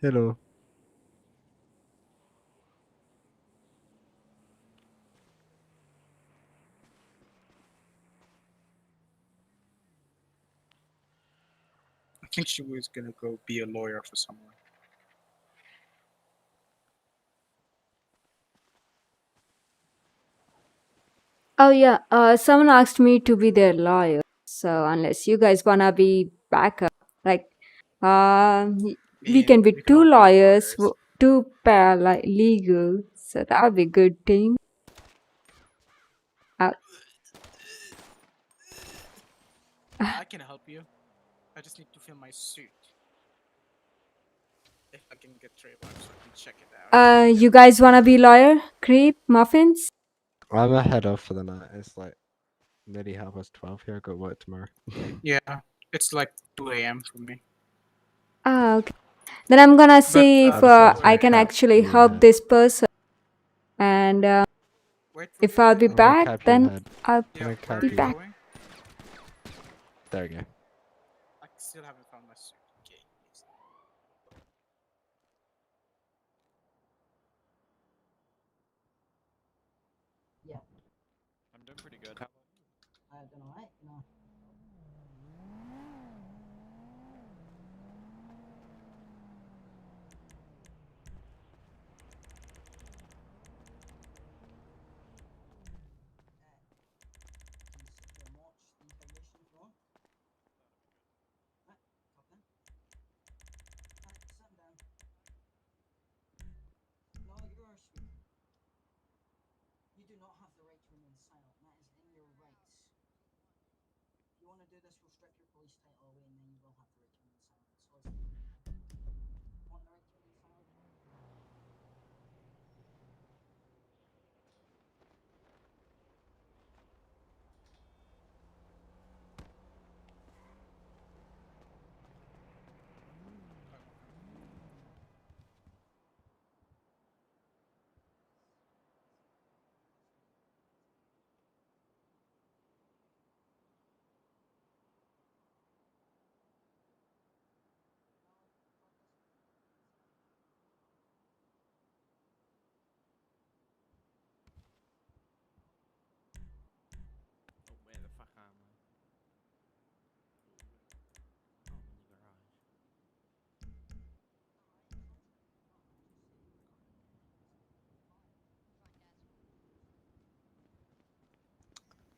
Hello. I think she was gonna go be a lawyer for someone. Oh yeah, someone asked me to be their lawyer. So unless you guys wanna be backup, like, we Yeah, can be we can two all be lawyers, lawyers. two paralegal. So that would be a good thing. Uh, I can help you. I just need to fill my suit. If I can get trademark so I can check it out. you guys wanna be lawyer? Creep muffins? I'm ahead of for the night. It's like nearly 12:30 here. I got work tomorrow. Yeah, it's like 2 a.m. for me. Ah, okay. Then I'm gonna But see if I just asked for I a can cab. actually You help ahead. this person, and wait for if me. I'll be I'm gonna back, cab you then ahead. I'll Can Yeah, I where cab are be you you? back. going? There we go. I still haven't found my suit. Okay. Yeah, I'm doing pretty good. How about you? I've done alright, you know. Can you sit here and watch the interrogation if you want? Right, cop in. Right, sit down. No, you are speaking. You do not have the right to remain silent. That is in your rights. If you want to do this, we'll strip your police title away and then you will have the right to remain silent. So let's do it. Want the right to remain silent? Oh, where the fuck am I? Oh, I'm in the garage.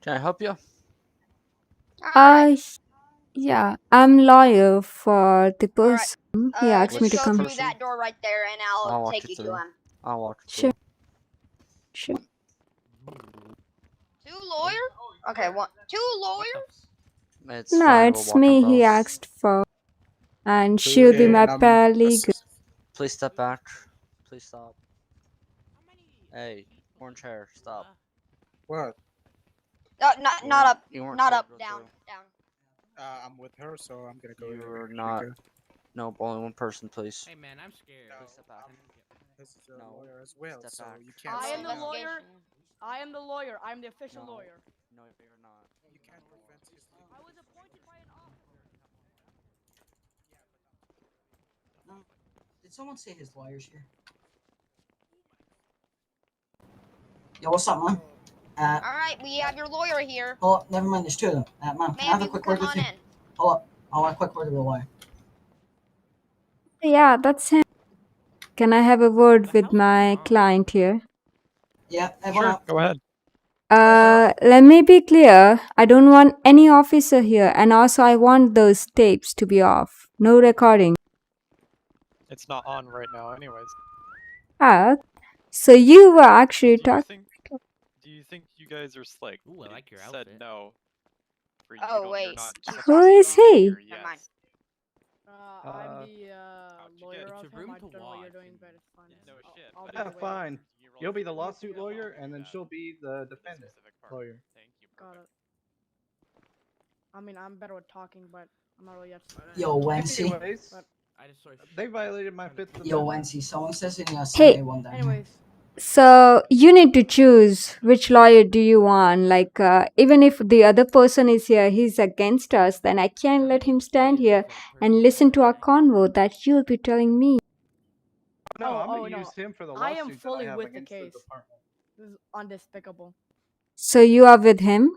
Can I help you? Uh, yeah, I'm lawyer for the Alright. person. He asked me Just to Which go come. through person? that door right there and I'll I'll walk take you you to through. him. I'll walk you Sure, through. sure. Two lawyer? Okay, two What the? lawyers? It's No, fine. We'll it's walk them me he both. asked for, and she'll Please, be Okay, my and I'm paralegal. please step back. Please stop. Hey, orange hair, stop. what? Not up, You weren't not told up, to go down, through. down. I'm with her, so I'm gonna go. You're Here not. we go. Nope, only one person, please. Hey man, I'm scared. No, Please step back. this is a No, lawyer as well, step so back. you can't I say am the no. lawyer. I am the lawyer. I'm the official No. lawyer. No, you're not. You can't prevent his legal. I was appointed by an officer. No. Did someone say his lawyer's here? Yo, what's up, man? Alright, we have your lawyer here. Oh, never mind, there's two of them. Man, can I Ma'am, have a you can quick word come with on you? in. Hold up. I want a quick word with the lawyer. Yeah, that's him. Can I have a word What the with hell's going my on? client here? Yeah, everyone Sure, up. go ahead. Let me be clear. I don't want any officer here, and also I want those tapes to be off. No recording. It's not on right now, anyways. Ah, so you were actually talking. Do you think you guys are slick? Ooh, I like your said outfit. no. For you Oh, don't, wait. you're not He's supposed Who talking is to wrong. he? or Never mind. yes. I'm the how'd you lawyer get- of It's a him. room I to don't know what you're watch doing, and- but it's fine. No shit. I'll but be if the you- waiver. Fine. you roll You'll be a the specific lawsuit part, lawyer, I'll and then do she'll that. be the The defendant specific part. lawyer. Thank you. Got Perfect. it. I mean, I'm better with talking, but I'm not really expert. Yo, Wency. Anyways, But I just saw you they violated my Fifth Yo, Amendment. Wency. Someone says in your Hey. Sunday one down here. anyways, So you need to choose which lawyer do you want. Like, even if the other person is here, he's against us, then I can't let him stand here and listen to our convo that you'll be telling me. No, I'm oh, gonna no. use him for the I lawsuit am that fully I have with the against case. the department. This is undespicable. So you are with him?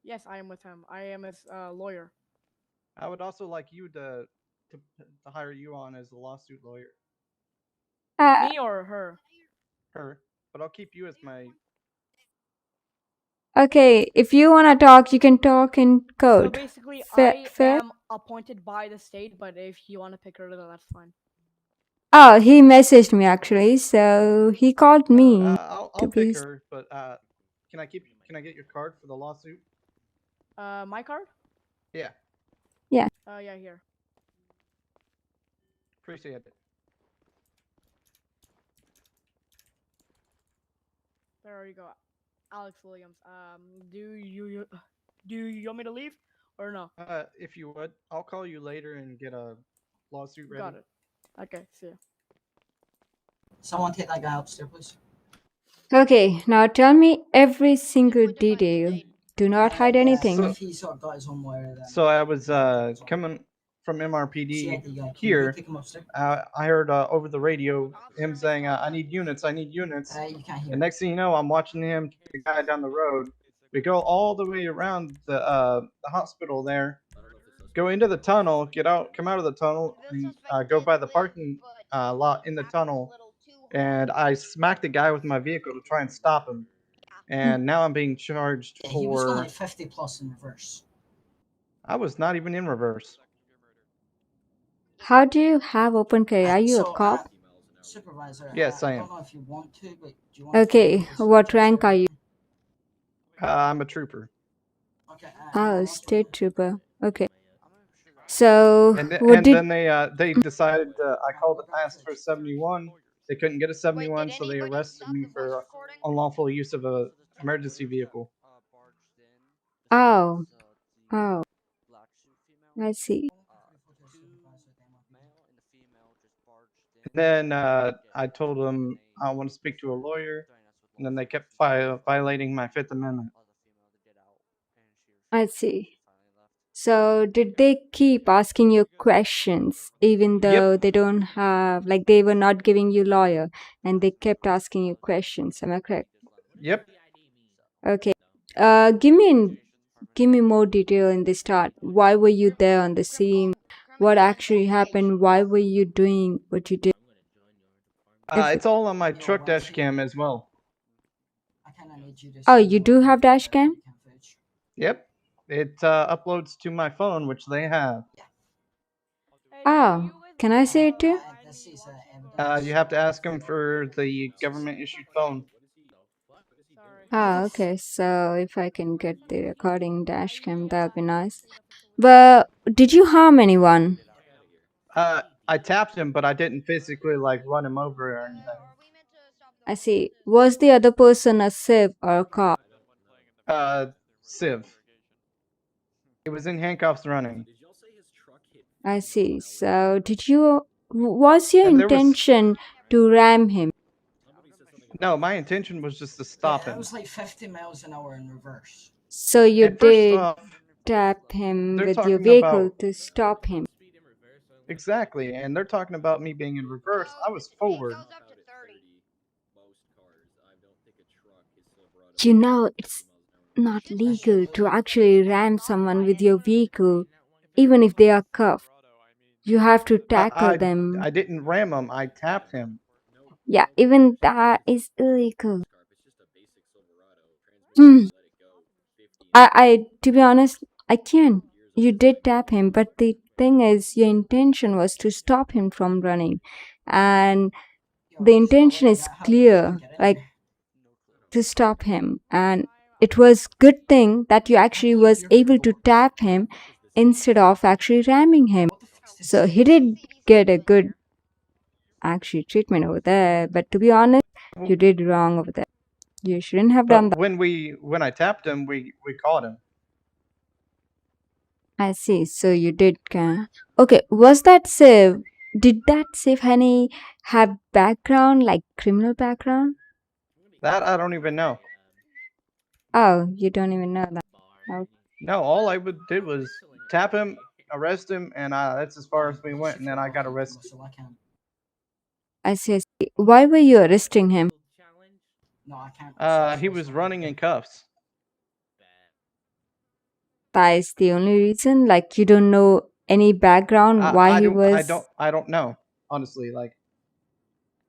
Yes, I am with him. I am his lawyer. I would also like you to hire you on as a lawsuit lawyer. Me or her? Her, but I'll keep you as my. Okay, if you wanna talk, you can talk in So code. basically, Fair, I fair? am appointed by the state, but if you want to pick her, then that's fine. Oh, he messaged me actually, so he called me I'll to pick be. her, but can I get your card for the lawsuit? My card? Yeah, Yeah. Yeah, here. appreciate it. There you go. Alex Williams. Do you want me to leave or no? If you would, I'll call you later and get a lawsuit ready. Got it. Okay, see ya. Someone take that guy upstairs, please. Okay, now tell me every single detail. Do not hide anything. If he sort of got his own lawyer, then. So I was coming from MRPD here. I heard over the radio him saying, "I need units. I need units." You can't hear. And next thing you know, I'm watching him kick a guy down the road. We go all the way around the hospital there, go into the tunnel, come out of the tunnel, and go by the parking lot in the tunnel. And I smacked the guy with my vehicle to try and stop him. And now I'm being charged Yeah, he was going for. like 50 plus in reverse. I was not even in reverse. How do you have open carry? Are you a cop? Supervisor. Yes, I I am. don't know if you want to, but do you want Okay, to what rank are you? I'm a trooper. Okay. Oh, state trooper. Okay. So, And what did? then they decided I called and asked for 71. They couldn't get a 71, so they arrested me for unlawful use of a emergency vehicle. Oh, oh, I see. And then I told them I want to speak to a lawyer, and then they kept violating my Fifth Amendment. I see. So, did they keep asking you questions even though they don't have, like, they were not giving you lawyer, and they kept asking you questions? Am I correct? Yep. Okay. Give me more detail in the start. Why were you there on the scene? What actually happened? Why were you doing what you did? It's all on my truck dash cam as well. Oh, you do have dash cam? Yep. It uploads to my phone, which they have. Oh, can I see it too? You have to ask them for the government issued phone. Ah, okay. So if I can get the recording dash cam, that'd be nice. But did you harm anyone? I tapped him, but I didn't physically like run him over or anything. I see. Was the other person a civ or a cop? Civ. It was in handcuffs running. I see. So was your And there was- intention to ram him? No, my intention was just to stop It him. was like 50 miles an hour in reverse. So you And first did off, tap him they're with your talking vehicle about- to stop him. Exactly, and they're talking about me being in reverse. I was forward. You know, it's not legal to actually ram someone with your vehicle, even if they are cuffed. You have to tackle them. I didn't ram him. I tapped him. Yeah, even that is illegal. I to be honest, I can't. You did tap him, but the thing is, your intention was to stop him from running, and the intention is clear, like to stop him. And it was good thing that you actually was able to tap him instead of actually ramming him. So he did get a good actually treatment over there. But to be honest, you did wrong over there. You shouldn't have done But that. when I tapped him, we caught him. I see. So you did. Okay. Was that Civ? Did that Civ Honey have background, like criminal background? That I don't even know. Oh, you don't even know that. Oh. No, all I did was tap him, arrest him, and that's as far as we went. And then I got arrested. I see, I see. Why were you arresting him? No, I can't. He was running in cuffs. That is the only reason? Like, you don't know any background why he was... I don't know. Honestly, like,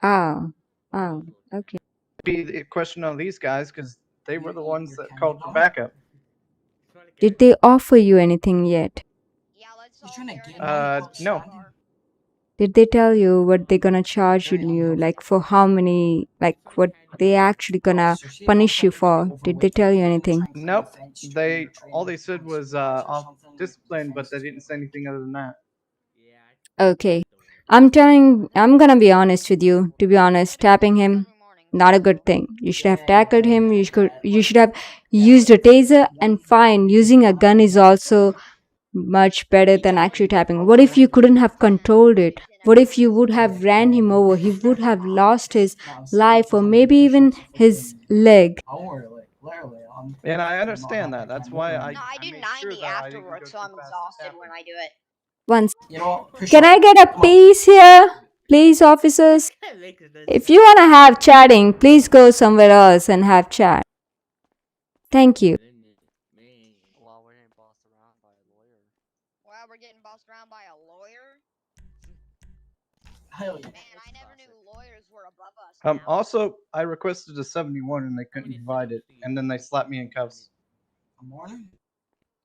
Oh, oh, okay. be a question on these guys because they were the ones that called for backup. Did they offer you anything yet? Yeah, let's He's all trying to share get it. money No. outstanding. Did they tell you what they're gonna charge you? Like, for how many... Like, what they actually gonna punish you for? Did they tell you anything? Nope. All they said was off discipline, but they didn't say anything other than that. Okay. I'm gonna be honest with you. To be honest, tapping him, not a good thing. You should have tackled him. You should have used a taser, and fine, using a gun is also much better than actually tapping. What if you couldn't have controlled it? What if you would have ran him over? He would have lost his life or maybe even his leg. And I understand that. That's why I. No, I do made 90 sure that I didn't afterwards, go so too I'm fast exhausted tapping. when I do it. Once. You know, Can I get a please here? Please, officers? If you want to have chatting, please go somewhere else and have chat. Thank you. Wow, we're getting bossed around by a lawyer. Wow, we're getting bossed around by a lawyer? Hell yeah. Man, I never knew lawyers were above us. now. Also, I requested a 71 and they couldn't provide it, and then they slapped me in cuffs. Morning.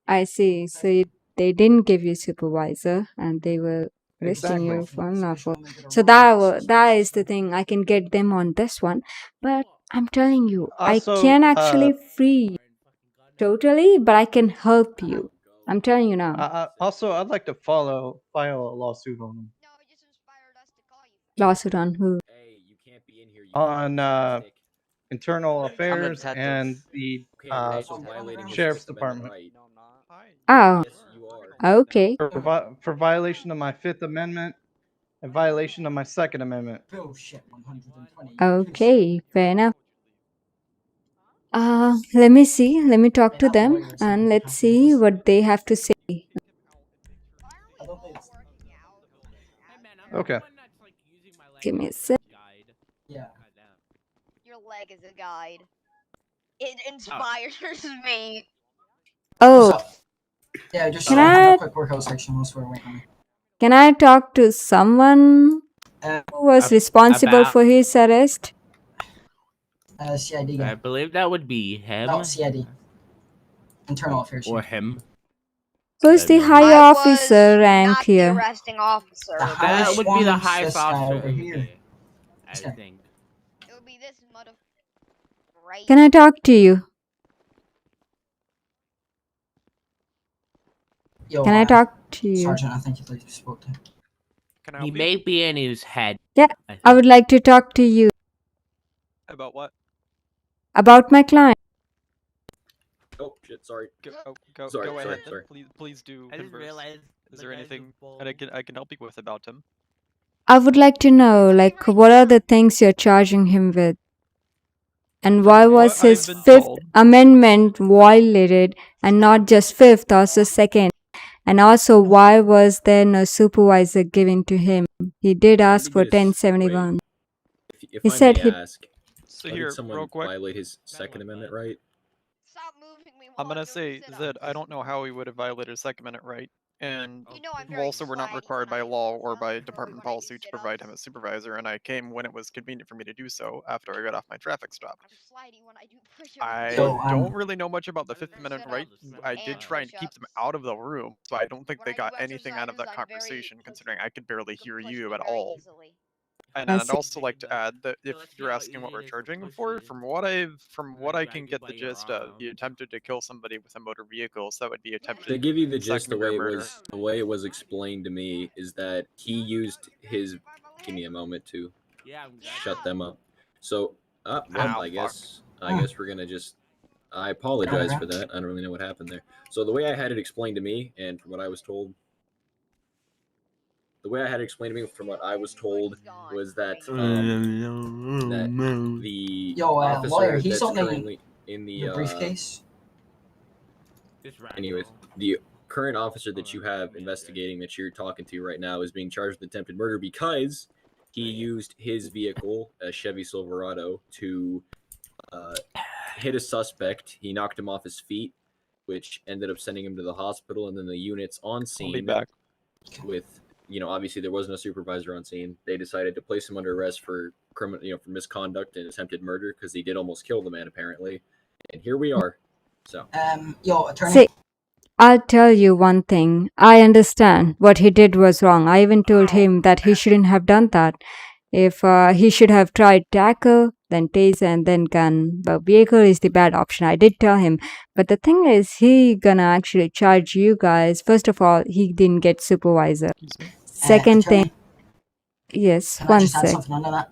I see. So they didn't give you supervisor and they were arresting Exactly. you for unlawful. So that is the thing. I can get them on this one. But I'm telling you, I Also, can't actually free you totally, but I can help you. I'm telling you now. Also, I'd like to file a lawsuit on them. No, it just inspired us to call you. Lawsuit on who? On internal affairs detective. and the sheriff's department No, I'm not. Oh, okay. for violation of my Fifth Amendment and violation of my Second Amendment. Bullshit 120. Okay, fair enough. Let me see. Let me talk to them and let's see what they have to say. Why are we all working out? Okay. Give me a sec. Yeah. Your leg is a guide. It inspires me. Oh, What's up? Yeah, just Can have I- a quick workout section whilst we're waiting. can I talk to someone who was responsible for his arrest? CID I guy. believe that would be him. No, CID. Internal affairs. Or him. Who's the I higher I officer was rank not the here? arresting officer. The That highest would be the one's highest this guy officer over here. I This guy. think. It would be this mother. Right. Can I talk to you? Yo, Can I talk to you? Sergeant, I think you spoke to him. Can I He help you? may be in his head. Yeah, I I would like to talk to you About what? about my client. Oh shit! Sorry. Go Sorry, ahead. sorry. Please do I just converse. realized. Is there anything that I can help you with about him? I would like to know, like, what are the things you're charging him with? And why From was what his I've been Fifth told- Amendment violated and not just Fifth, also Second? And also, why was there no supervisor given to him? He did ask for 1071. If He I said may he- ask, So how here, did someone real quick. violate his Second Amendment right? Stop moving me. I'm while gonna doing say sit-ups. that I don't know how he would have violated his Second Amendment right, and You know I'm very also we're not slidey required when by I law or sit-ups, by when department I do policy to provide him a sit-ups. supervisor, and I came when it was convenient for me to do so after I got off my traffic stop. I'm slidey when I do push-ups. I Yo, don't really know much about the Fifth Amendment right. I did And try and keep them push-ups. out of the room, so I don't think When they I do got anything out of that exercises, I'm very conversation, push- considering I could barely You can hear push you me at very all. easily. And I I'd see. also like to add that if you're asking what we're charging him for, from what I can get the gist of, he attempted to kill somebody with a motor vehicle, so that would be To attempted give you the gist, the second-degree way murder. it was explained to me is that he used his. Give me a moment to shut them up. So, well, Ow, I fuck. guess we're gonna just. I apologize for that. I don't really know what happened there. So the way I had it explained to me, and from what I was told, was that that the Yo, officer lawyer, he's that's opening currently in the your briefcase. anyways, the current officer that you have investigating that you're talking to right now is being charged with attempted murder because he used his vehicle, a Chevy Silverado, to hit a suspect. He knocked him off his feet, which ended up sending him to the hospital. And then the units on I'll be scene, back. with obviously there was no supervisor on scene. They decided to place him under arrest for for misconduct and attempted murder because he did almost kill the man apparently. And here we are. So Yo, attorney. See, I'll tell you one thing. I understand what he did was wrong. I even told him that he shouldn't have done that. If he should have tried tackle, then taser, and then gun. But vehicle is the bad option. I did tell him. But the thing is, he gonna actually charge you guys. First of all, he didn't get supervisor. Second Attorney, thing, yes, can I one just add sec. something under that?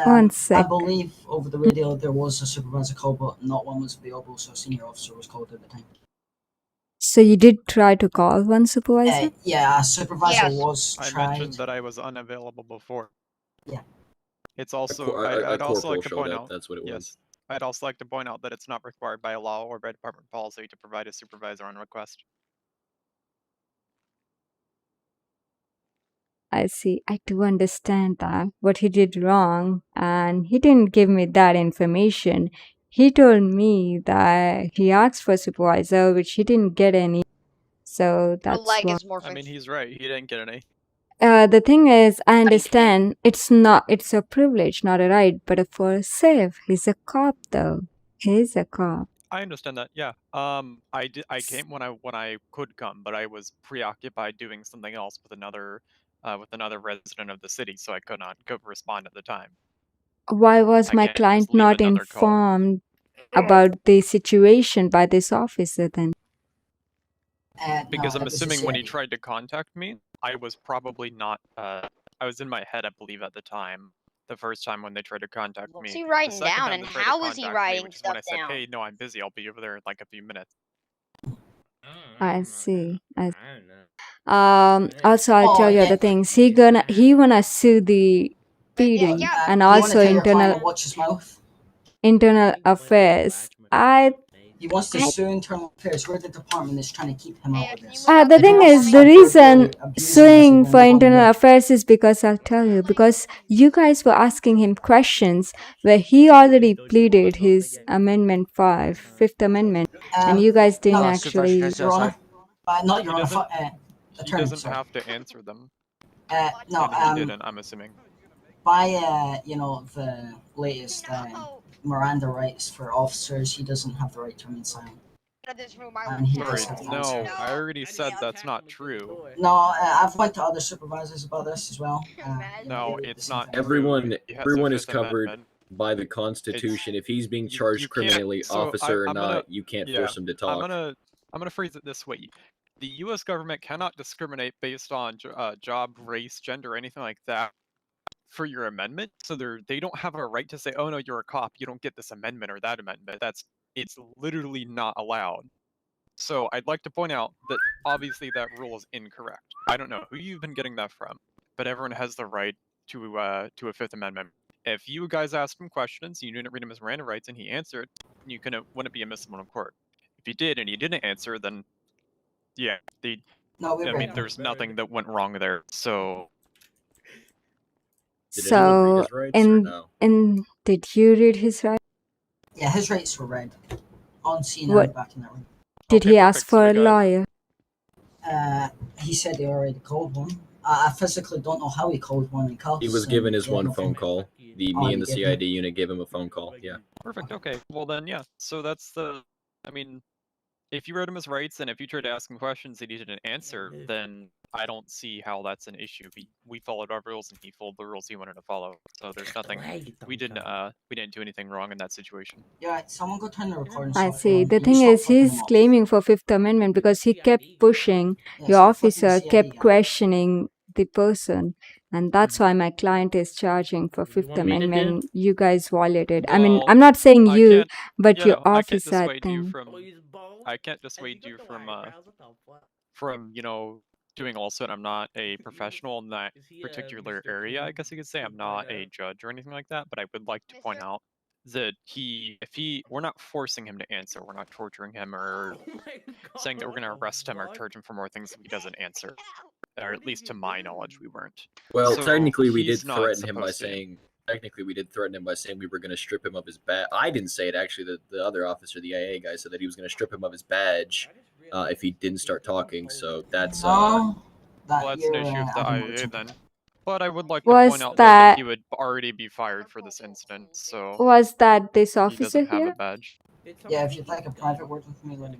One I sec. believe over the radio there was a supervisor call, but not one was available, so a senior officer was called at the time. So you did try to call one supervisor? Yeah, a supervisor was I tried. mentioned that I was unavailable before. Yeah. It's also a I'd also corporal like to showed point up, out. that's what it was. Yes, I'd also like to point out that it's not required by law or by department policy to provide a supervisor on request. I see. I do understand that what he did wrong, and he didn't give me that information. He told me that he asked for supervisor, which he didn't get any. So Your that's leg why. is morphing. I mean, he's right. He didn't get any. The thing is, I understand it's a privilege, not a right, but for a safe. He's a cop, though. He's a cop. I understand that. Yeah. I came when I could come, but I was preoccupied doing something else with another resident of the city, so I could not respond at the time. Why was I my can't client just leave not another call. informed about the situation by this officer then? Because No, I'm it was a assuming when he CID. tried to contact me, I was probably not. I was in my head, I believe, at the time. The first time when they tried to contact What's me. he The writing second down, time and they tried to how is he contact me, writing which is when I stuff said, down? "Hey, no, I'm busy. I'll be over there in like a few minutes." I see. Also, I'll tell you other things. He wanna sue the PD yeah, and you wanna also tell your client to watch his mouth? internal affairs. He wants to sue internal affairs. We're the department that's trying to keep him out of can you this. move out The the thing door for is, me? the reason abusing us suing and for then internal going affairs is because I'll tell you, because you guys were asking him questions where he already pleaded his Amendment 5, Fifth Amendment, and you guys didn't no, actually. Your Honor, not Your He Honor, doesn't. He attorney, doesn't sorry. have to answer them. No, And he didn't. I'm assuming. by the latest Miranda rights for officers, he doesn't have the right to remain silent. Out of this room, I And he will does Sorry, have to answer. no, I already said that's not true. No, I've went to other supervisors about this as well. No, it's not true. Everyone He has a everyone is Fifth covered Amendment. by the Constitution. If he's being You charged can't. criminally, So officer or I'm not, gonna. you can't Yeah, force him to talk. I'm gonna phrase it this way: the U.S. government cannot discriminate based on job, race, gender, anything like that for your amendment. So they don't have a right to say, "Oh no, you're a cop. You don't get this amendment or that amendment." It's literally not allowed. So I'd like to point out that obviously that rule is incorrect. I don't know who you've been getting that from, but everyone has the right to a Fifth Amendment. If you guys asked him questions, you didn't read him his Miranda rights, and he answered, you wouldn't be admissible in court. If you did and he didn't answer, then yeah, there's nothing that went wrong there. So Did anyone read So, his rights or no? did you read his rights? Yeah, his rights were read on scene What? and back in that room. Did he ask for a lawyer? He said he already called one. I physically don't know how he called one in cuffs. He was given his yeah, one no phone problem. call. Me and the CID unit gave him a phone call. Yeah. perfect. Okay. Well then, yeah. So that's I mean, if you read him his rights and if you tried to ask him questions and he didn't answer, then I don't see how that's an issue. We followed our rules and he followed the rules he wanted to follow. So there's nothing. We didn't do anything wrong in that situation. Yeah, someone go turn the recording I off. see. The You thing stop is, flipping he's them off. claiming for Fifth Amendment because he kept pushing. Yeah, Your stop flipping the officer CID kept guy. questioning the person, and that's why my client is charging for Fifth want me to do? Amendment. You guys violated. I mean, Well, I'm not saying I you, can't- but yeah, your no, I can't officer dissuade you thing. from. I can't dissuade you from doing all that. I'm not a professional in that particular area. I guess you could say I'm not a judge or anything like that. But I would like to point out that we're not forcing him to answer. We're not torturing him or saying that we're going to arrest him or charge him for more things if he doesn't answer. Or at least to my knowledge, we weren't. Well, So technically, we did he's not threaten him by supposed to. saying. Technically, we did threaten him by saying we were going to strip him of his badge. I didn't say it actually. The other officer, the IA guy, said that he was going to strip him of his badge if he didn't start talking. So that's. Well, that's an issue of the IA then. But I would like to Was point out though, that that he would already be fired for this incident, so was that this he officer doesn't have a here? badge. Yeah, if you'd like a private word with me, let me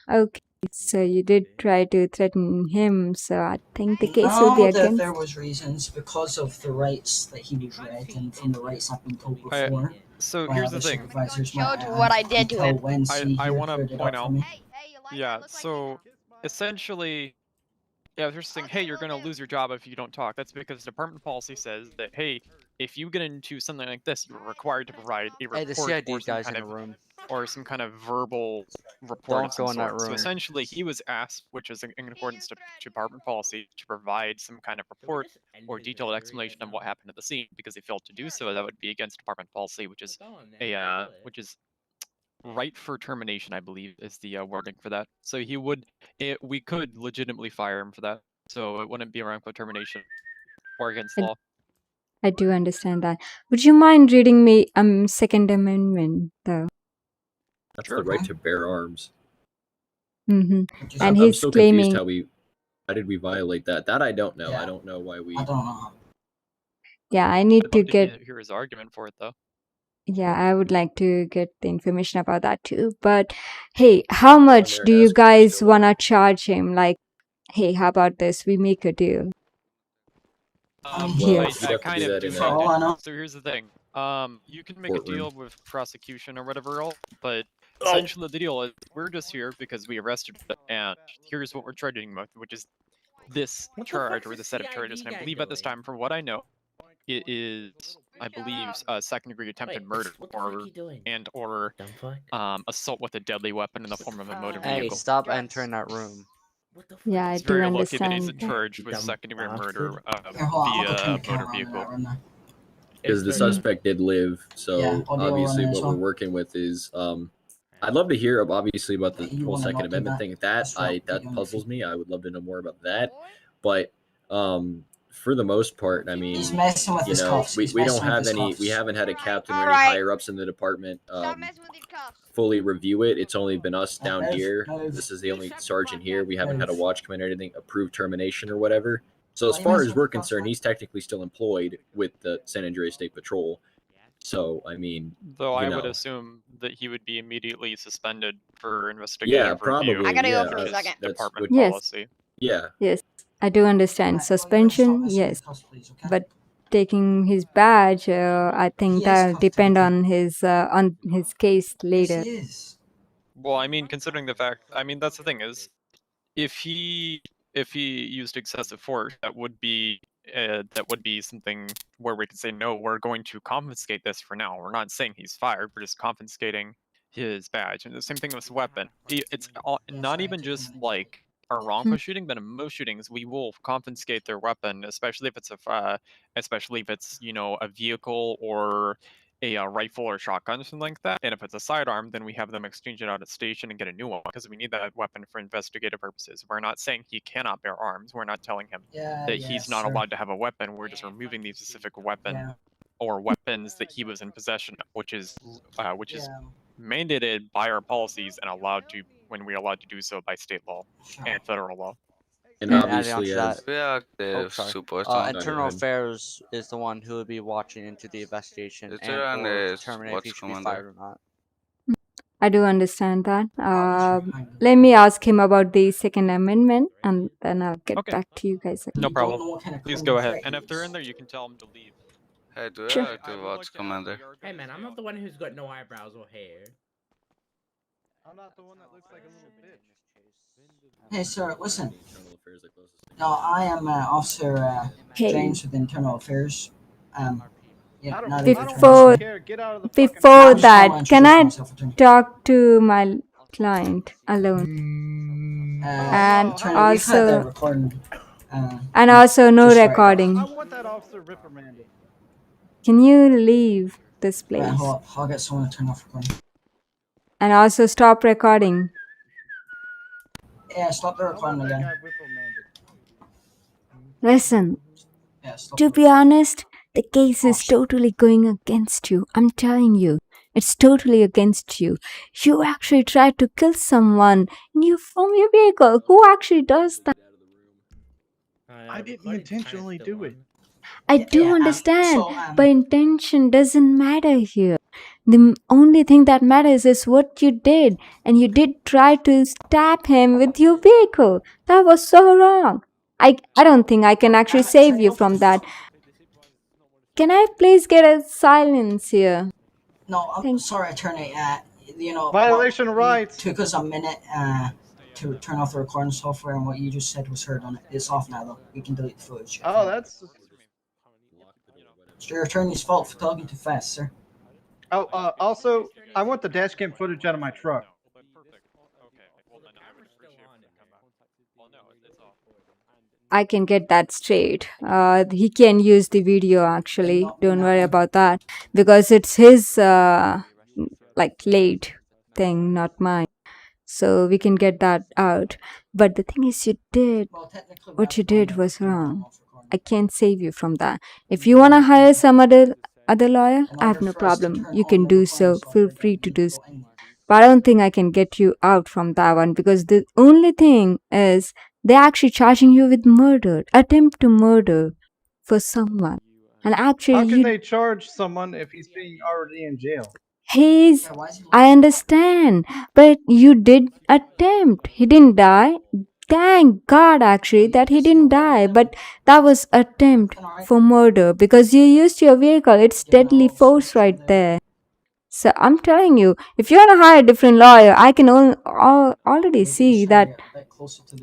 Okay. So you did try to threaten him, so I think the case will be No, there against. was reasons because of the rights that he was read and from the rights I've been told before. So by here's the other thing. supervisors. Showed My, what I did to until him. Wednesday I here want to cleared it point up for out. me. Yeah. So essentially, yeah, they're saying, hey, you're gonna lose your job if you don't talk. That's because department policy says that, hey, if you get into something like this, you're required to provide a Hey, the report CID or some guys kind in of the room. verbal report Don't of some go in that sort. So room. essentially, he was asked, which is in accordance to department policy, to provide some kind of report or detailed explanation of what happened at the scene. Because he failed to do so, that would be against department policy, which is right for termination, I believe, is the wording for that. So we could legitimately fire him for that. So it wouldn't be a wrongful termination or against law. I do understand that. Would you mind reading me Second Amendment though? That's the right to bear arms. And I'm he's so claiming. confused how did we violate that? That I don't know. Yeah. I don't know why we. I don't know. Yeah, I need I'd to love get. hear his argument for it though. Yeah, I would like to get the information about that too. But hey, how much there do to you ask if you're guys still wanna charge him? Like, hey, how about this? We make a deal. Well, Here. you'd have to kind do of that in For all I know. So here's the thing. You can make Courtroom. a deal with prosecution or whatever else, but Oh. essentially the deal is we're just here because we arrested him, and here's what we're charging him with, which is this charge or the set of charges. And I believe at this time, from what I know, it is, I believe, second-degree attempted murder or assault with a deadly weapon in the form of a motor Hey, vehicle. stop entering that room. Yeah, I It's do very lucky that he's understand that. charged with second-degree murder Here, hold on, I'll go turn via the camera motor on in vehicle. that room now. Because the suspect did live, so Yeah, audio obviously on as what well. we're working with is I'd love to hear obviously about the You whole wanna Second not do Amendment that? thing. That's right, That you on puzzles your me. I would love to know more about that. But for the most part, I mean, He's messing with you his know, cuffs. we He's don't messing with have his any, cuffs. we haven't had a captain or any Alright. higher ups in the department Stop messing with your cuffs. fully review it. It's only been us down Move, here. move. This is the only sergeant here. We haven't had a Move. watch commander or anything approve termination or whatever. So as Why you far messing as with we're the cuffs, concerned, man? he's technically still employed with the San Andreas State Patrol. So I mean, Though I you would know. assume that he would be immediately suspended for investigative review. Probably. I gotta go yeah, for a which is second. that's department Yes. policy. Yeah. Yes, I do understand. Right, well, you gotta stop Suspension, messing with yes. his cuffs, please, okay? But taking his badge, I think He is that'll cuffed, depend Timothy. on his case Yes, later. he is. Well, I mean, considering the fact, I mean, that's the thing is, if he used excessive force, that would be something where we could say, no, we're going to confiscate this for now. We're not saying he's fired. We're just confiscating his badge. And the same thing with weapon. It's not even just like a wrongful shooting, but in most shootings, we will confiscate their weapon, especially if it's a vehicle or a rifle or shotgun or something like that. And if it's a sidearm, then we have them exchange it out at station and get a new one because we need that weapon for investigative purposes. We're not saying he cannot bear arms. We're not telling him that he's not allowed to have a weapon. We're just removing the specific weapon or weapons that he was in possession of, which is mandated by our policies and allowed to do so by state law and federal law. And Mm. obviously, as Internal Affairs is the one who would be watching into the investigation and or determining if he should be fired or not. I do understand that. Let me ask him about the Second Amendment, and then I'll get back to you guys. No problem. Please go ahead. And if they're in there, you can tell them to leave. Hey, do Sure. I have to watch Commander? Hey man, I'm not the one who's got no eyebrows or hair. I'm not the one that looks like a little bitch. Hey, sir, listen. No, I am Officer Hey. James with Internal Affairs. Yeah, not Before I'm just that, gonna can I introduce myself, Attorney. talk to my client alone? And Attorney, we've had that also, recording. and also no just right. recording. I want that officer reprimanded. Can you leave this Right, place? hold up. I'll get someone to turn off recording. And also stop recording. Yeah, stop the recording again. Listen, Yeah, stop to the be honest, the case is totally going against you. I'm telling you, it's totally against you. You actually tried to kill someone from your vehicle. Who actually does that? I didn't intentionally do it. I do yeah, understand, but intention doesn't matter here. The only thing that matters is what you did, and you did try to stab him with your vehicle. That was so wrong. I don't think I can actually save you from that. Can I please get a silence here? No, I'm sorry, attorney. You know, Violation of rights. Took us a minute to turn off the recording software, and what you just said was heard on it. It's off now, though. We can delete the footage. Oh, that's. It's your attorney's fault for talking too fast, sir. Oh, also, I want the dash cam footage out of my truck. I can get that straight. He can use the video actually. Don't worry about that because it's his late thing, not mine. So we can get that out. But the thing is, what you did was wrong. I can't save you from that. If you wanna hire some other lawyer, I have no problem. You can do so. Feel free to do so. But I don't think I can get you out from that one because the only thing is they're actually charging you with murder, attempt to murder for someone. And actually, How can they charge someone if he's being already in jail? I understand, but you did attempt. He didn't die. Thank God, actually, that he didn't die. But that was attempt for murder because you used your vehicle. It's deadly force right there. So I'm telling you, if you want to hire a different lawyer, I can already see that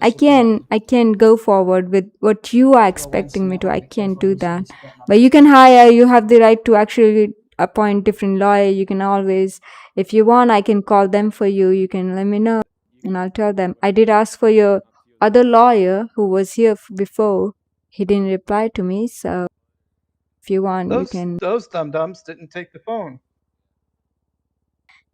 I can go forward with what you are expecting me to. I can't do that. But you can hire. You have the right to actually appoint different lawyer. You can always, if you want, I can call them for you. You can let me know, and I'll tell them. I did ask for your other lawyer who was here before. He didn't reply to me. So if you want, you can. Those dum-dums didn't take the phone.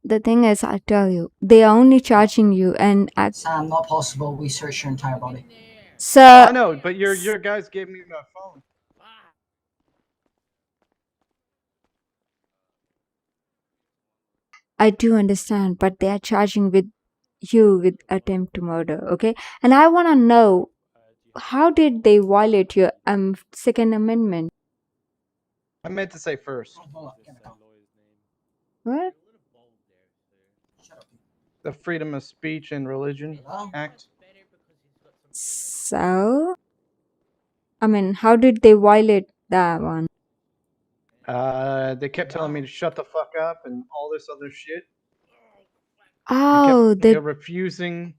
The thing is, I tell you, they are only charging you, and Sam, not possible. We searched your entire body. So I know, but your guys gave me my phone. I do understand, but they are charging you with attempt to murder, okay? And I want to know, how did they violate your Second Amendment? I meant to say first. What? The Freedom of Speech and Religion Act. So, I mean, how did they violate that one? They kept telling me to shut the fuck up and all this other shit. Oh, they're refusing.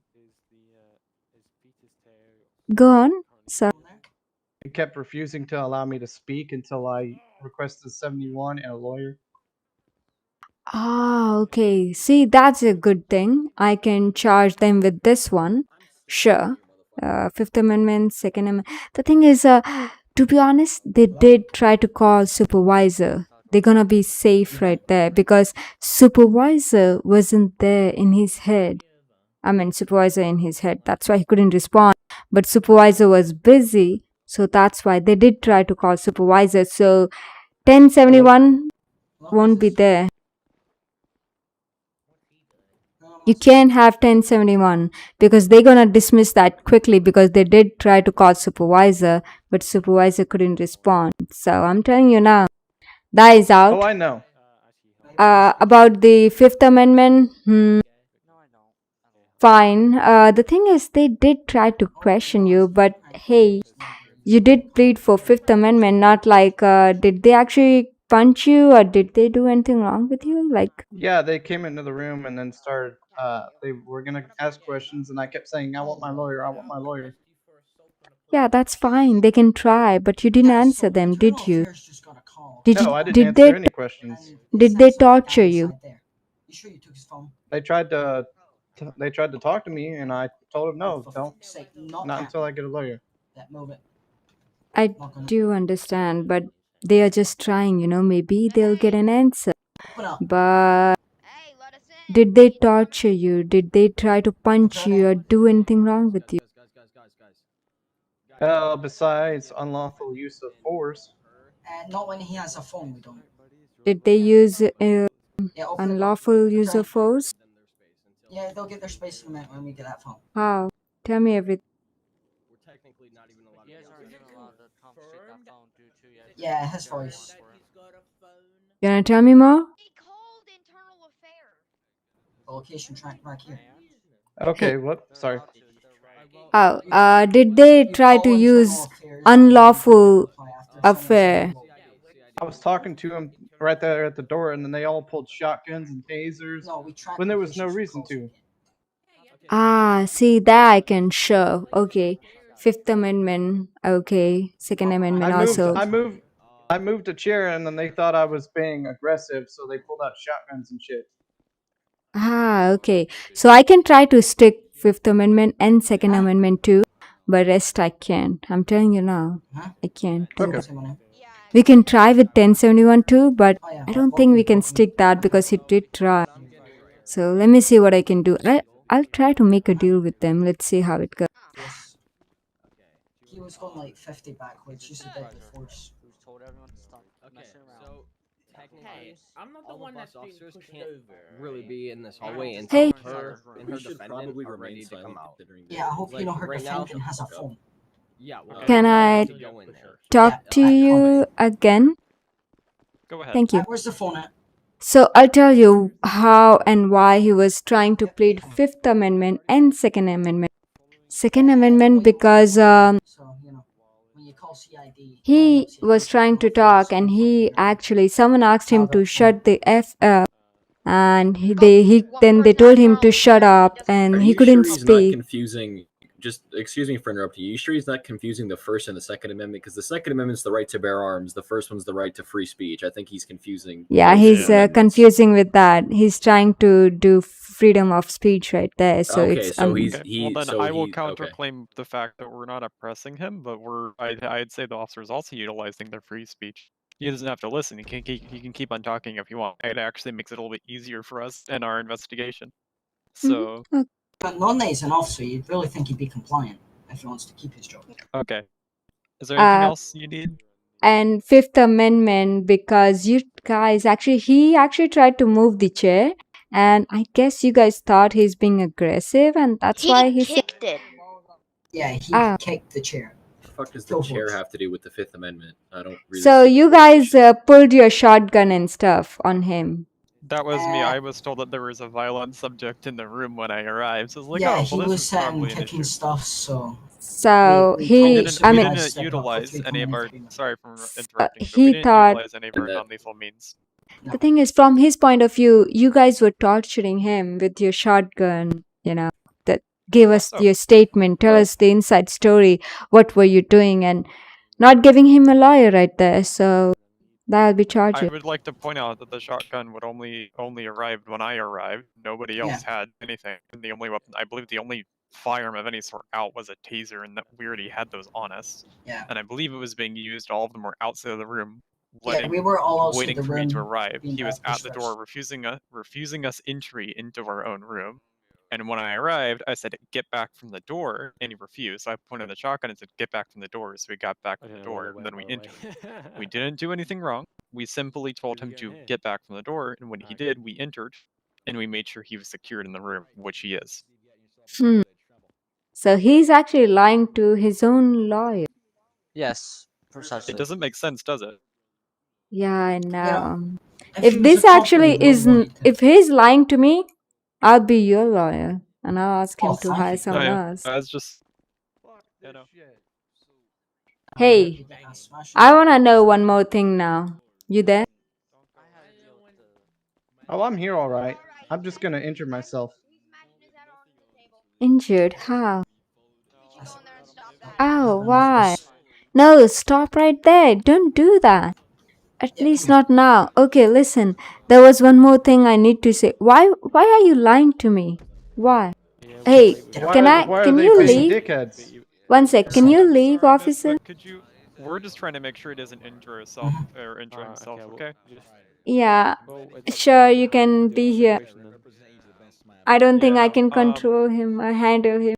Go on, so. They kept refusing to allow me to speak until I requested 71 and a lawyer. Ah, okay. See, that's a good thing. I can charge them with this one. Sure. Fifth Amendment, Second Amendment. The thing is, to be honest, they did try to call supervisor. They're gonna be safe right there because supervisor wasn't there in his head. I mean, supervisor in his head. That's why he couldn't respond. But supervisor was busy, so that's why they did try to call supervisor. So 1071 won't be there. You can't have 1071 because they're gonna dismiss that quickly because they did try to call supervisor, but supervisor couldn't respond. So I'm telling you now, that is out. Oh, I know. About the Fifth Amendment, fine. The thing is, they did try to question you, but hey, you did plead for Fifth Amendment, not like, did they actually punch you or did they do anything wrong with you? Like, yeah, they came into the room and then started. They were gonna ask questions, and I kept saying, "I want my lawyer. I want my lawyer." yeah, that's fine. They can try, but you didn't answer them, did you? No, I didn't answer any questions. Did they torture you? They tried to talk to me, and I told them no, don't. Not until I get a lawyer. I do understand, but They are just trying, maybe they'll get an answer. Open up. But Hey, let us in. did they torture you? Did they try to punch you or do anything wrong with you? Besides unlawful use of force. Not when he has a phone, we don't. Did they use Yeah, open the door. unlawful use of force? Yeah, they'll get their space in a minute when we get that phone. How? Tell me everything. You guys aren't even allowed to confiscate that phone due to Yeah, his voice. You wanna tell me more? He called internal affairs. The location track back here. Okay, what? Sorry. Oh, did they try to use unlawful affair? I was talking to him right there at the door, and then they all pulled shotguns and tasers when there was no reason to. See, that I can show. Okay. Fifth Amendment. Okay. Second Amendment also. I moved a chair, and then they thought I was being aggressive, so they pulled out shotguns and shit. Okay. So I can try to stick Fifth Amendment and Second Amendment too, but rest I can't. I'm telling you now. I can't do that. We can try with 1071 too, but I don't think we can stick that because he did try. So let me see what I can do. I'll try to make a deal with them. Let's see how it goes. He was going like 50 backwards, used a deadly force. Who's told everyone to stop messing around. Hey, I'm not the one that's being pushed can't over. really be in this hallway and Hey. her and We her should defendant probably are remain ready to come silent out. considering Yeah, I hope you know her right now- defendant has a phone. Yeah, well, Can I to go in there. talk to you again? Go ahead. Thank you. Where's the phone at? So I'll tell you how and why he was trying to plead Fifth Amendment and Second Amendment. Second Amendment because So, when you call CID, he was trying to talk and someone asked him to shut the F up and then they told him to shut up and Are he you couldn't sure he's not speak. confusing? Just excuse me for interrupting. You sure he's not confusing the First and the Second Amendment? Because the Second Amendment's the right to bear arms. The first one's the right to free speech. I think he's confusing. Yeah, those he's two amendments. confusing with that. He's trying to do freedom of speech right there. So Okay, it's so Well, then I will counterclaim the fact that we're not oppressing him, but I'd say the officer is also utilizing their free speech. He doesn't have to listen. He can keep on talking if he wants. It actually makes it a little bit easier for us in our investigation. So But knowing that he's an officer, you'd really think he'd be compliant if he wants to keep his job. okay. Is there anything Uh, else you need? and Fifth Amendment because you guys he actually tried to move the chair and I guess you guys thought he's being aggressive and that's why he said kicked it. Yeah, he kicked the chair. What the fuck does the chair have to do with the Fifth Amendment? I don't really. So see you the guys pulled your shotgun and stuff on him. That was me. I was told that there was a violent subject in the room when I arrived. So I was like, Yeah, oh, he well, this was is sitting probably an kicking issue. stuff, so. So We he, didn't, I we mean, didn't utilize any of our. Sorry for interrupting, but he we didn't thought- utilize any of our non-lethal means. the thing is, from his point of view, you guys were torturing him with your shotgun, that give us your statement, tell us the inside story, what were you doing, and not giving him a lawyer right there, so that'll be I charged. would like to point out that the shotgun would only arrived when I arrived. Nobody else had anything. And the only weapon, I believe, the only firearm of any sort out was a taser, and that we already had those on us. Yeah. And I believe it was being used. All of them were outside of the room, Yeah, we were all outside waiting the for me to room arrive. being He was at the pushed door, refusing us entry into our own room. And when I arrived, I said, "Get back from the door," and he refused. So I pointed the shotgun and said, "Get back from the door." So we got back from the door, and then we entered. We didn't do anything wrong. We simply told him to get back from the door, and when he did, we entered, and we made sure he was secured in the room, which he is. So he's actually lying to his own lawyer. Yes, precisely. It doesn't make sense, does it? Yeah, I know. if he If was this a cop, actually we would have isn't, wanted if he's lying to me, I'll be your lawyer and I'll ask him Oh, to thank hire you. someone else. I was just, Hey, I want to know one more thing now. You there? Oh, I'm here all right. I'm just gonna injure myself. Injured? How? Oh, why? No, stop right there. Don't do that. At least not now. Okay, listen. There was one more thing I need to say. Why are you lying to me? Why? Hey, Why can are you they being leave? dickheads? One sec. Can you leave, officer? Could you we're just trying to make sure he doesn't injure himself or injure himself. Okay. Yeah, sure, you can be here. I don't think I can control him or handle him.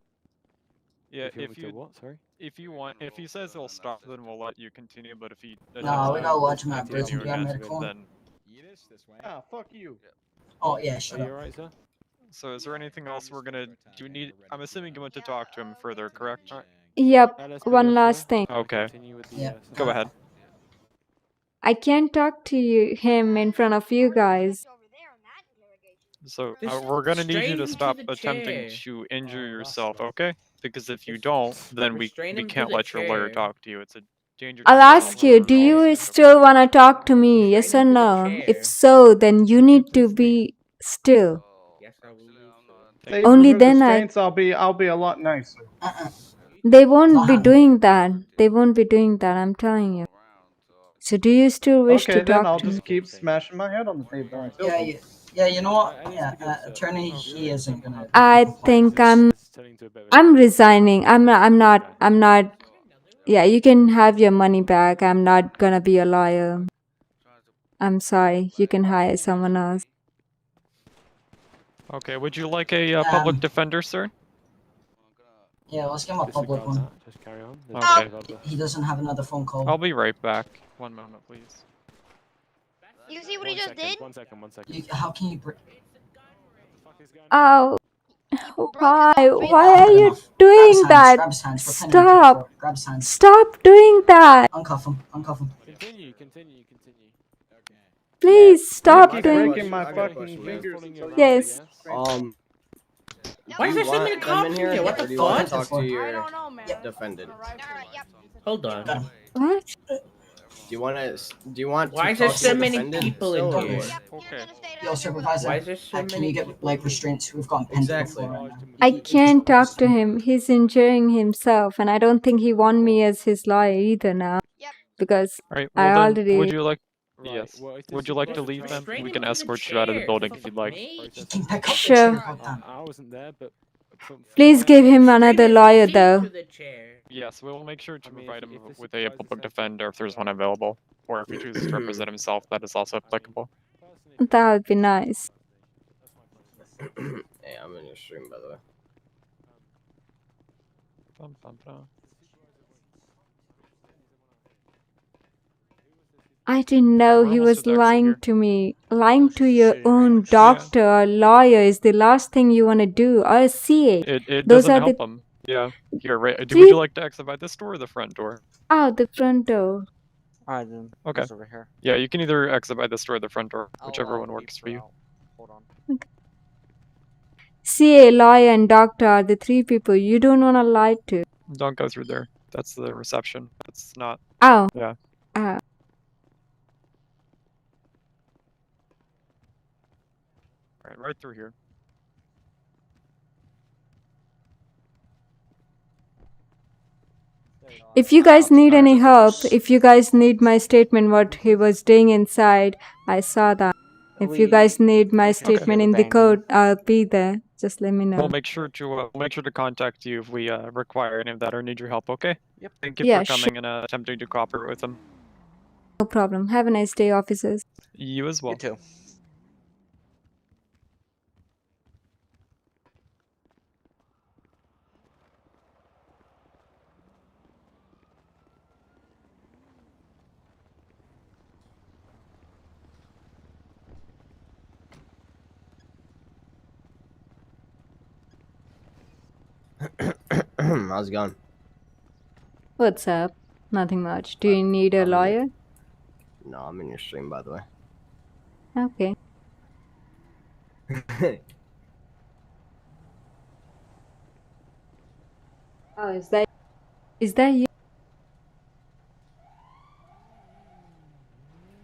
Yeah, if you want, if he says he'll stop, then we'll let you continue. But if he No, we gotta watch him at continue prison. again, Medical. then Ah, fuck you. Oh yeah, shut up. Alright, sir? so is there anything else we're gonna? Do you need? I'm assuming you want to talk to him further, correct? Yep, one last thing. Okay. Go ahead. I can't talk to him in front of you guys. So Just we're gonna need you restrain to him to stop the attempting chair. to injure yourself, okay? Because if you don't, then we restrain him to can't the let your lawyer chair. talk to you. It's a danger. I'll ask you, do you still want to talk to me? Yes or no? If so, then you need to be still. Yes, I will leave, sir. They Only remove the then restraints, I'll be a lot nicer. They won't be doing that. They won't be doing that, I'm telling you. So do you still wish Okay, to then talk I'll to me? just keep smashing my head on the table until Yeah, then. yeah, you know what? Yeah, attorney, he isn't gonna. I think I'm resigning. I'm not. Yeah, you can have your money back. I'm not gonna be a lawyer. I'm sorry. You can hire someone else. Okay. Would you like a public defender, sir? Yeah, let's give him a public one. Just carry on. Okay. He doesn't have another phone call. I'll be right back. One moment, please. You see what he just did? One second. How can you break? Oh, why? Why are you doing that? Grab his hands. Stop! Grab his hands. Stop doing that! Uncuff him. Uncuff him. Continue. Please stop Keep doing. breaking my fucking fingers until you Yes. Why is there so many cops in here? What the fuck? I Talk to your don't know, man. defendant. Hold on. What? Do you want? Why to is there talk to so your many defendant people in still, here? or- Okay. Yo, supervisor. Why is there so Can you many get like restraints? We've got pen to the floor right now. I can't talk to him. He's injuring himself, and I don't think he want me as his lawyer either now. Because All right. I Well, then, already. would you like? Right, Yes. well, if Would this you is like the to best leave way them? to Restrain We him can to the escort you out of the chair, building for if you'd fuck's like. sake. He can pick up the Sure. chair. Goddamn. I wasn't there, but Please give him another Restrain his lawyer, feet though. to the chair. Yes, we'll make sure to I mean, provide if him this with a supervisor public says defender if there's one available, or if he chooses to represent himself, that is also applicable. That would be nice. Hey, I'm in your stream, by the way. Bum, bum, bum. I didn't know We're he almost was to the exit lying here. to me. Lying to your own doctor or lawyer is the last thing you want to do. Or a CA. It Those doesn't are help the. him. Yeah. Here, right. Would See? you like to exit by this door or the front door? Oh, the front door. Alright then. Okay. He's over here. Yeah, you can either exit by this door or the front door, I'll, whichever one peep works for you. out. Hold on. CA, lawyer, and doctor are the three people you don't want to lie to. Don't go through there. That's the reception. It's not. Oh. Yeah. Right through here. If you guys need any help, if you guys need my statement what he was doing inside, I saw that. If you guys need my statement in the code, I'll be there. Just let me know. We'll make sure to contact you if we require any of that or need your help. Okay. Yep. Thank you Yeah, for coming and attempting to cooperate with him. No problem. Have a nice day, officers. You as well. You too. How's it going? What's up? Nothing much. Do you need a lawyer? No, I'm in your stream, by the way. Okay. Oh, is that you?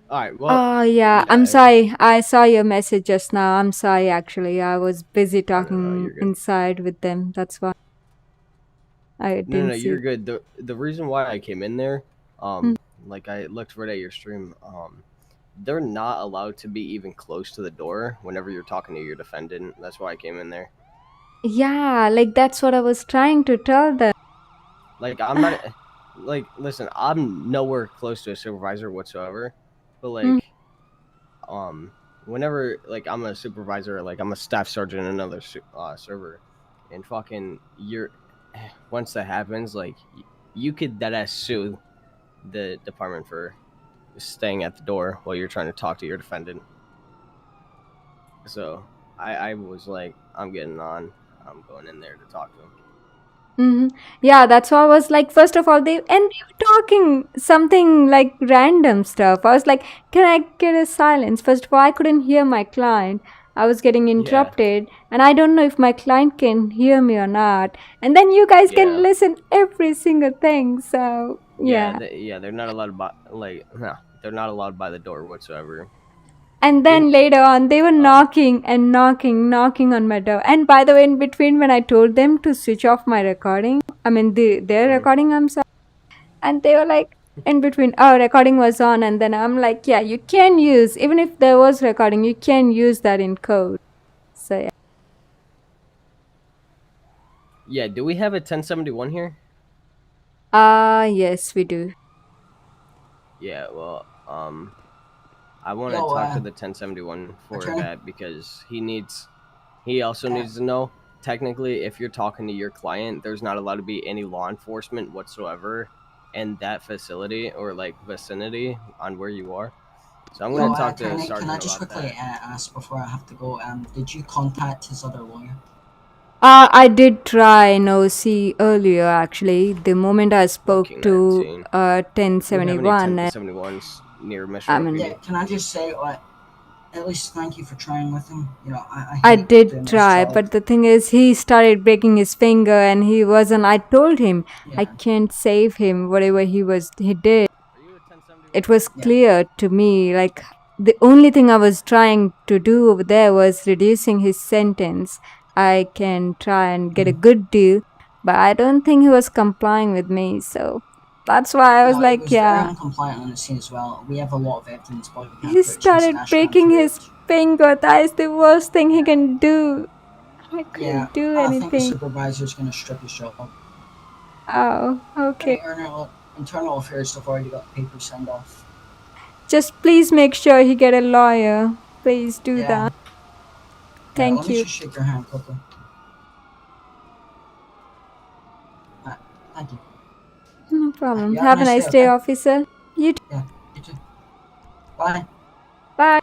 Alright, well. Oh, yeah. I'm sorry. I saw your message just now. I'm sorry, actually. I was busy talking you're good. inside with them. That's why. I didn't No, see. you're good. The reason why I came in there, like I looked right at your stream, they're not allowed to be even close to the door whenever you're talking to your defendant. That's why I came in there. Yeah, like that's what I was trying to tell them. Like I'm not like, listen, I'm nowhere close to a supervisor whatsoever, but Mm. like, whenever like I'm a supervisor, like I'm a staff sergeant in another server, and fucking once that happens, like you could deadass sue the department for staying at the door while you're trying to talk to your defendant. So I was like, I'm getting on. I'm going in there to talk to him. Yeah, that's why I was like, first of all, they were talking something like random stuff. I was like, can I get a silence? First of all, I couldn't hear my client. I was getting interrupted, and I don't know if my client can hear me or not. And then you guys can listen every single thing. So yeah. They're not allowed they're not allowed by the door whatsoever. And then later on, they were knocking and knocking on my door. And by the way, in between, when I told them to switch off my recording, I mean their recording, I'm sorry, and they were like, in between, recording was on, and then I'm like, yeah, you can use, even if there was recording, you can use that in code. So yeah. Yeah, do we have a 1071 here? Yes, we do. Yeah, well, I want to talk to the 1071 for that because he also needs to know, technically, if you're talking to your client, there's not allowed to be any law enforcement whatsoever in that facility or like vicinity on where you are. So I'm going to talk to Sergeant about that. Can I just quickly ask before I have to go? Did you contact his other lawyer? I did try an OC earlier, actually. The moment I spoke to 1071. 1071s near Mission Yeah, can I just say, at least thank you for trying with him. You know, I did try, but the thing is, he started breaking his finger, and he wasn't. I told him I can't save him. Whatever he did. It was clear to me. Like the only thing I was trying to do over there was reducing his sentence. I can try and get a good deal, but I don't think he was complying with me. So that's why I was like, it was yeah. very uncompliant on the scene as well. We have a lot of evidence, but we can't He put it started breaking his finger. That is the worst thing he can do. I couldn't do anything. I think the supervisor's going to strip his job. Oh, okay. Internal affairs have already got the paper signed off. Just please make sure he get a lawyer. Please do that. Thank let you. me just shake your hand quickly. Thank you. No problem. Have a nice day, officer. You too. Yeah, you too. Bye. Bye.